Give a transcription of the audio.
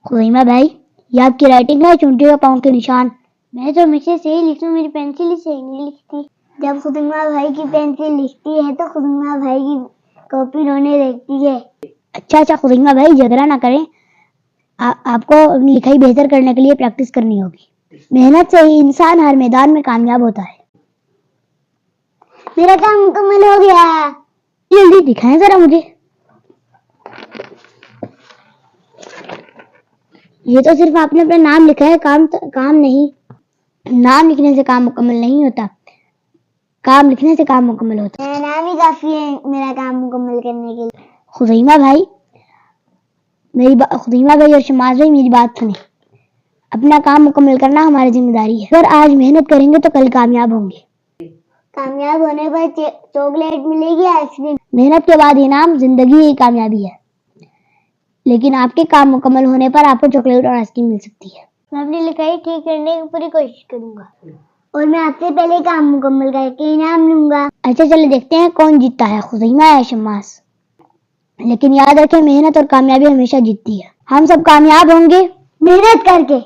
खुज़ैमा भाई, ये आपकी राइटिंग है, चुंटी का पाँव के निशान। मैं तो हमेशा सही लिखती हूँ, मेरी पेंसिल ही सही नहीं लिखती। जब खुज़ैमा भाई की पेंसिल लिखती है तो खुज़ैमा भाई की कॉपी रोने लगती है। अच्छा खुज़ैमा भाई, झगड़ा ना करें। आपको लिखाई बेहतर करने के लिए प्रैक्टिस करनी होगी। मेहनत से ही इंसान हर मैदान में कामयाब होता है। मेरा काम मुकम्मल हो गया। जल्दी दिखाएं जरा मुझे। ये तो सिर्फ आपने अपना नाम लिखा है, काम नहीं। नाम लिखने से काम मुकम्मल नहीं होता, काम लिखने से काम मुकम्मल होता है। मेरा नाम ही काफी है मेरा काम मुकम्मल करने के लिए। खुज़ैमा भाई, खुज़ैमा भाई और शमास भाई, मेरी बात सुने। अपना काम मुकम्मल करना हमारी जिम्मेदारी है। अगर आज मेहनत करेंगे तो कल कामयाब होंगे। कामयाब होने पर चॉकलेट मिलेगी, आइसक्रीम। मेहनत के बाद इनाम जिंदगी ही कामयाबी है, लेकिन आपके काम मुकम्मल होने पर आपको चॉकलेट और आइसक्रीम मिल सकती है। मैं अपनी लिखाई ठीक करने की पूरी कोशिश करूंगा और मैं आपसे पहले काम मुकम्मल करके इनाम लूंगा। अच्छा चलिए देखते हैं कौन जीतता है, खुज़ैमा या शमास। लेकिन याद रखें, मेहनत और कामयाबी हमेशा जीतती है। हम सब कामयाब होंगे मेहनत करके।